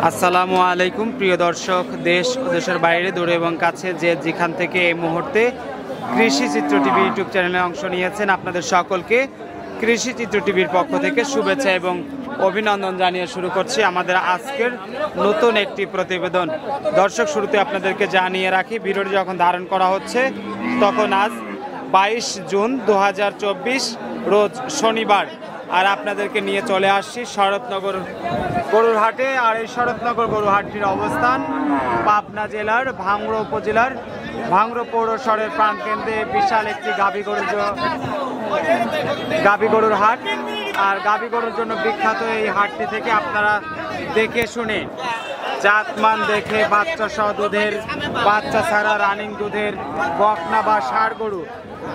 আসসালামু আলাইকুম প্রিয় দর্শক, দেশ ও দেশের বাইরে দূরে এবং কাছে যে যেখান থেকে এই মুহূর্তে কৃষি চিত্র টিভি ইউটিউব চ্যানেলে অংশ নিয়েছেন, আপনাদের সকলকে কৃষি চিত্র টিভির পক্ষ থেকে শুভেচ্ছা এবং অভিনন্দন জানিয়ে শুরু করছি আমাদের আজকের নতুন একটি প্রতিবেদন। দর্শক, শুরুতে আপনাদেরকে জানিয়ে রাখি, ভিডিওটি যখন ধারণ করা হচ্ছে তখন আজ 22 জুন 2024 রোজ শনিবার, আর আপনাদেরকে নিয়ে চলে আসছি শরৎনগর গরুর হাটে। আর এই শরৎনগর গরুর হাটটির অবস্থান পাবনা জেলার ভাঙড়া উপজেলার ভাঙড়া পৌরসরের প্রাণকেন্দ্রে বিশাল একটি গাভী গরুর হাট। আর গাভী গরুর জন্য বিখ্যাত এই হাটটি থেকে আপনারা দেখে শুনে জাতমান দেখে বাচ্চা সহ দুধের, বাচ্চা ছাড়া রানিং দুধের বকনা বা ষাঁড় গরু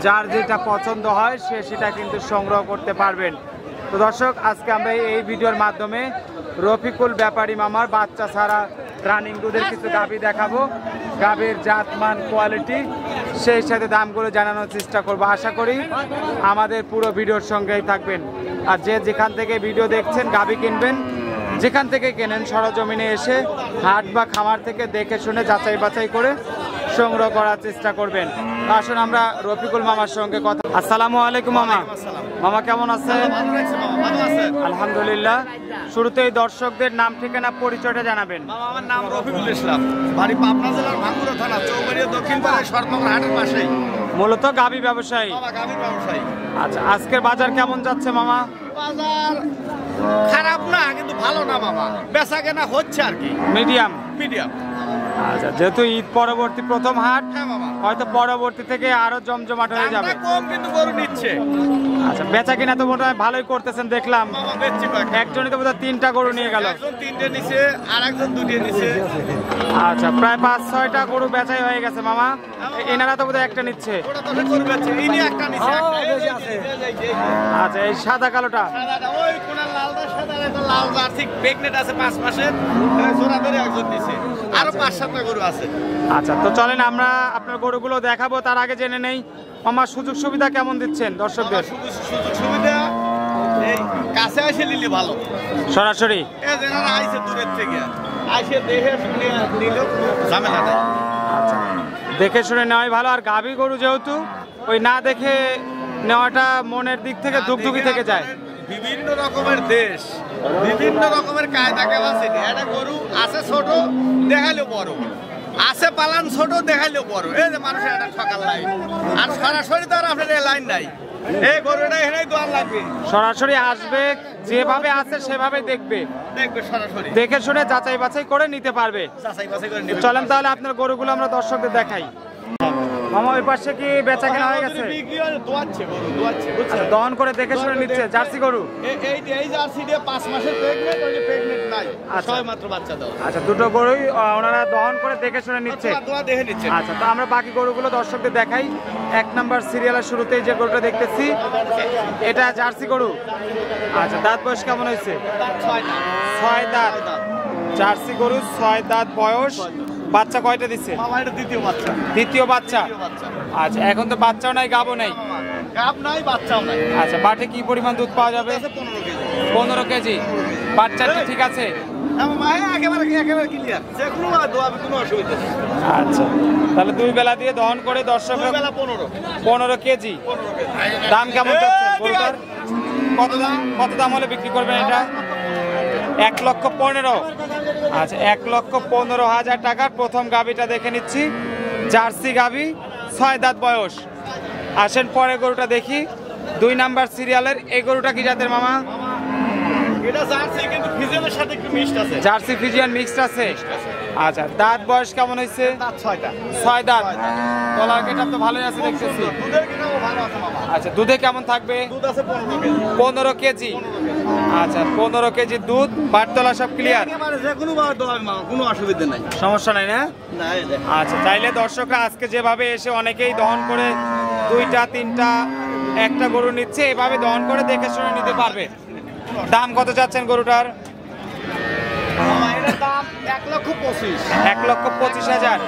যার যেটা পছন্দ হয় সে সেটা কিন্তু সংগ্রহ করতে পারবেন। তো দর্শক, আজকে আমরা এই ভিডিওর মাধ্যমে রফিকুল ব্যাপারী মামার বাচ্চা ছাড়া রানিং দুধের কিছু গাভী দেখাবো। গাভীর জাতমান, কোয়ালিটি, সেই সাথে দামগুলো জানানোর চেষ্টা করব। আশা করি আমাদের পুরো ভিডিওর সঙ্গেই থাকবেন। আর যে যেখান থেকে ভিডিও দেখছেন, গাভী কিনবেন, যেখান থেকে কেনেন, সরজমিনে এসে হাট বা খামার থেকে দেখে শুনে যাচাই বাছাই করে সংগ্রহ করার চেষ্টা করবেন। আসুন আমরা রফিকুল মামার সঙ্গে কথা। আসসালামু আলাইকুম মামা। মামা কেমন আছেন? আলহামদুলিল্লাহ। শুরুতেই দর্শকদের নাম, ঠিকানা, পরিচয়টা জানাবেন। আমার নাম রফিকুল ইসলাম, বাড়ি পাবনা জেলার ভাঙ্গুড়া থানা, চৌবাড়িয়া দক্ষিণ পাড়ায় শরৎনগর হাটের পাশেই। মূলত গাভী ব্যবসায়ী। আচ্ছা, আজকের বাজার কেমন যাচ্ছে মামা? বাজার খারাপ না, কিন্তু ভালো না মামা, বেচা কেনা হচ্ছে আর কি, মিডিয়াম। আচ্ছা, যেহেতু ঈদ পরবর্তী প্রথম হাট, হয়তো পরবর্তী থেকে আরো জমজমাট হয়ে যাবে। কম কিন্তু গরু নিচ্ছে। আচ্ছা, বেচা কিনা তো মোটামুটি ভালোই করতেছেন দেখলাম। একজনই তো বোধহয় 3টা গরু নিয়ে গেল। একজন 3টে নিছে, আর একজন 2টে নিছে। আচ্ছা, প্রায় 5-6টা গরু বেচাই হয়ে গেছে মামা। এনারা তো বোধহয় একটা নিচ্ছে। আচ্ছা, এই সাদা কালোটা লাল জার্সি প্রেগনেন্ট আছে 5 মাসের, জোড়া ধরে একজন নিছে, আরো 5-7টা গরু আছে। আচ্ছা, তো চলেন আমরা আপনার গরুগুলো দেখাবো। তার আগে জেনে নেই মামা, সুযোগ সুবিধা কেমন দিচ্ছেন দর্শকদের? সুযোগ সুবিধা এই কাছে এসে নিলে ভালো, সরাসরি যারা আইছে দূরের থেকে আইসে দেখে শুনে নিলে ঝামেলা নাই। আচ্ছা, দেখে শুনে নেওয়াই ভালো। আর গাভী গরু যেহেতু ওই না দেখে নেওয়াটা মনের দিক থেকে ধুকধুকি থেকে যায়। বিভিন্ন রকমের দেশ, বিভিন্ন রকমের কায়দা কেউ আছে। একটা গরু আছে ছোট, দেখালেও বড়, আছে পালান ছোট, দেখালেও বড়। এই যে মানুষের একটা ঠকার লাইন, আর সরাসরি তো আর আপনার এই লাইন নাই। এই গরুটা এখানেই দোয়ার লাগবে, সরাসরি আসবে, যেভাবে আছে সেভাবে দেখবে, সরাসরি দেখে শুনে যাচাই বাছাই করে নিতে পারবে। চলেন তাহলে আপনার গরুগুলো আমরা দর্শকদের দেখাই। মামা, ওই পাশে কি বেচা কেনা হয়ে গেছে? দহন করে দেখে শুনে নিচ্ছে। জার্সি গরু, এই জার্সি দিয়ে 5 মাসের প্রেগনেন্ট নাই, ছয় মাত্র বাচ্চা দাও। আচ্ছা, দুটো গরুই ওনারা দহন করে দেখে শুনে নিচ্ছে। আচ্ছা, তো আমরা বাকি গরুগুলো দর্শকদের দেখাই। 1 নম্বর সিরিয়ালের শুরুতেই যে গরুটা দেখতেছি, এটা জার্সি গরু। আচ্ছা, দাঁত বয়স কেমন হয়েছে? 6 দাঁত। জার্সি গরু, 6 দাঁত বয়স। বাচ্চা কয়টা দিচ্ছে? দ্বিতীয় বাচ্চা। আচ্ছা, এখন তো বাচ্চাও নাই, গাবও নাই। আচ্ছা, বাটে কি পরিমাণ দুধ পাওয়া যাবে? 15 কেজি। বাচ্চাটা ঠিক আছে? আচ্ছা, তাহলে 2 বেলা দিয়ে দহন করে দর্শক 15 কেজি। দাম কেমন যাচ্ছে গরুটার? কত দাম হলে বিক্রি করবেন এটা? 1,15,000। আচ্ছা, 1,15,000 টাকার প্রথম গাভীটা দেখে নিচ্ছি। জার্সি গাভী, 6 দাঁত বয়স। আসেন পরে গরুটা দেখি। 2 নাম্বার সিরিয়ালের এই গরুটা কি জাতের মামা? জার্সি ফিজিয়ান মিক্সড আছে। আচ্ছা, দাঁত বয়স কেমন হয়েছে? 6 দাঁত। তলার গেটআপ তো ভালোই আছে দেখতেছি। আচ্ছা, দুধে কেমন থাকবে? 15 কেজি। আচ্ছা, 15 কেজি দুধ। বাটতলা সব ক্লিয়ার? কোনো অসুবিধা নাই, সমস্যা নাই না? আচ্ছা, চাইলে দর্শকরা আজকে যেভাবে এসে অনেকেই দহন করে 2টা 3টা একটা গরু নিচ্ছে, এভাবে দহন করে দেখে শুনে নিতে পারবে। দাম কত চাচ্ছেন গরুটার? 1,25,000।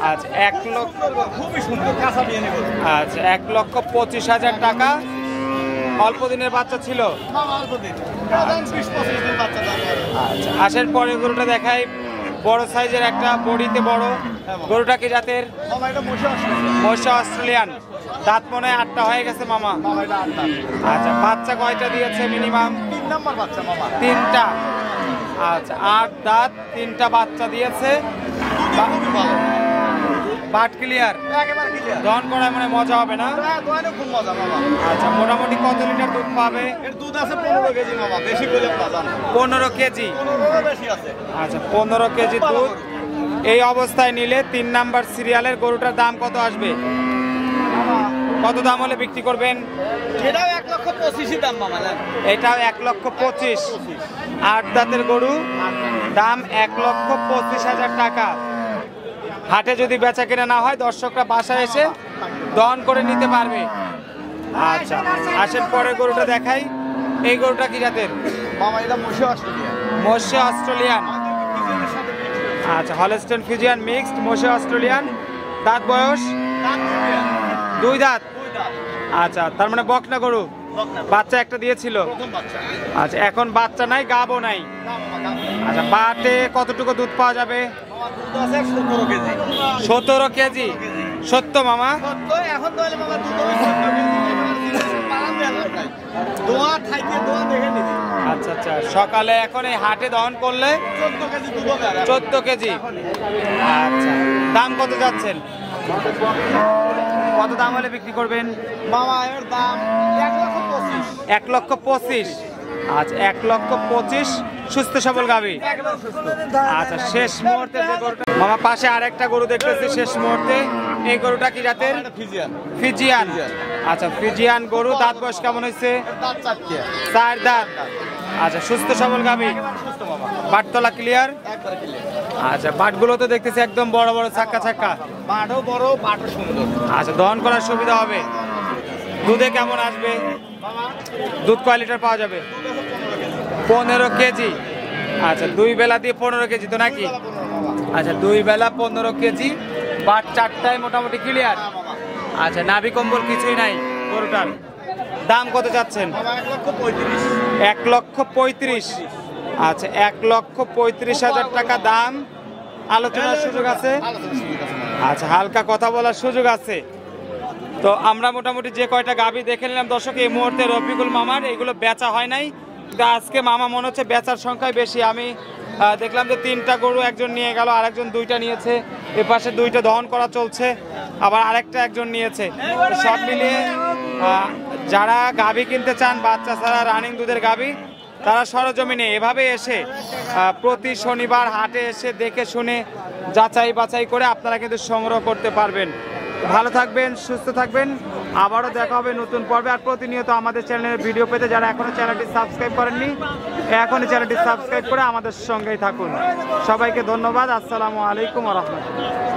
আচ্ছা, 1,25,000 টাকা। অল্প দিনের বাচ্চা ছিল? 20-25 দিন বাচ্চা দেয়। আচ্ছা, আসের পরে গরুটা দেখাই, বড় সাইজের একটা, বডিতে বড়। গরুটা কি জাতের? মামা এটা বসে আসছে। মহিষা অস্ট্রেলিয়ান। দাঁত মনে হয় 8টা হয়ে গেছে মামা। মামা এটা 8টা। আচ্ছা, বাচ্চা কয়টা দিয়েছে মিনিমাম? 3 নাম্বার বাচ্চা মামা। 3টা। আচ্ছা, 8 দাঁত, 3টা বাচ্চা দিয়েছে। খুবই ভালো। বাট ক্লিয়ার, একেবারে ক্লিয়ার। দহন করায় মানে মজা হবে না? দোয়ানো খুব মজা মামা। আচ্ছা, মোটামুটি কত লিটার দুধ পাবে? এর দুধ আছে 15 কেজি মামা, বেশি বলে পাজান। 15 কেজি। 15 বেশি আছে। আচ্ছা, 15 কেজি দুধ। এই অবস্থায় নিলে 3 নাম্বার সিরিয়ালের গরুটার দাম কত আসবে? কত দাম হলে বিক্রি করবেন? এটাও 1,25,000 দাম মামা। এটাও 1,25,000। 8 দাঁতের গরু, দাম 1,25,000 টাকা। হাটে যদি বেচা কেনা না হয় দর্শকরা বাসায় এসে দহন করে নিতে পারবে। আচ্ছা, আসের পরে গরুটা দেখাই। এই গরুটা কি জাতের? মামা এটা মশে অস্ট্রেলিয়া। মহিষা অস্ট্রেলিয়ান। আচ্ছা, হলস্টেইন ফ্রিজিয়ান মিক্সড, মহিষা অস্ট্রেলিয়ান। দাঁত বয়স? 2 দাঁত। আচ্ছা, তার মানে বকনা গরু। বাচ্চা একটা দিয়েছিল। আচ্ছা, এখন বাচ্চা নাই, গাবও নাই। আচ্ছা, বাটে কতটুকু দুধ পাওয়া যাবে? 17 কেজি। সত্য মামা? এখন তো মামা দুধ দোয়া থাইকে দোয়া দেখে নিবি। আচ্ছা আচ্ছা, সকালে এখন এই হাটে দহন করলে 14 কেজি দুধ হবে। 14 কেজি। আচ্ছা, দাম কত যাচ্ছেন? কত দাম হলে বিক্রি করবেন? মামা এর দাম 1,25,000। 1,25,000। আচ্ছা, 1,25,000। সুস্থ সবল গাভী। আচ্ছা, শেষ মুহূর্তে যে গরুটা মামা, পাশে আরেকটা গরু দেখতেছি শেষ মুহূর্তে। এই গরুটা কি জাতের? ফিজিয়ান। আচ্ছা, ফিজিয়ান গরু। দাঁত বয়স কেমন হয়েছে? 4 দাঁত। আচ্ছা, সুস্থ সবল গাভী। বাটতলা ক্লিয়ার? আচ্ছা, বাটগুলো তো দেখতেছি একদম বড় বড় চাক্কা চাক্কা। বাটও বড়, বাটও সুন্দর। আচ্ছা, দহন করার সুবিধা হবে। দুধে কেমন আসবে? দুধ কয় লিটার পাওয়া যাবে? 15 কেজি। আচ্ছা, 2 বেলা দিয়ে 15 কেজি তো নাকি? আচ্ছা, 2 বেলা 15 কেজি। বাট 4টায় মোটামুটি ক্লিয়ার। আচ্ছা, নাভি কম্বল কিছুই নাই গরুটার। দাম কত যাচ্ছেন? 1,35,000। আচ্ছা, 1,35,000 টাকা দাম। আলোচনার সুযোগ আছে? আচ্ছা, হালকা কথা বলার সুযোগ আছে। তো আমরা মোটামুটি যে কয়টা গাভী দেখে নিলাম দর্শক, এই মুহূর্তে রফিকুল মামার এইগুলো বেচা হয় নাই। কিন্তু আজকে মামা মনে হচ্ছে বেচার সংখ্যাই বেশি। আমি দেখলাম যে 3টা গরু একজন নিয়ে গেল, আরেকজন 2টা নিয়েছে, এ পাশে 2টা দহন করা চলছে, আবার আরেকটা একজন নিয়েছে। তো সব মিলিয়ে যারা গাভী কিনতে চান, বাচ্চা ছাড়া রানিং দুধের গাভী, তারা সরজমিনে এভাবে এসে প্রতি শনিবার হাটে এসে দেখে শুনে যাচাই বাছাই করে আপনারা কিন্তু সংগ্রহ করতে পারবেন। ভালো থাকবেন, সুস্থ থাকবেন। আবারও দেখা হবে নতুন পর্বে। আর প্রতিনিয়ত আমাদের চ্যানেলের ভিডিও পেতে যারা এখনো চ্যানেলটি সাবস্ক্রাইব করেননি, এখনই চ্যানেলটি সাবস্ক্রাইব করে আমাদের সঙ্গেই থাকুন। সবাইকে ধন্যবাদ। আসসালামু আলাইকুম ওয়া রাহমাতুল্লাহ।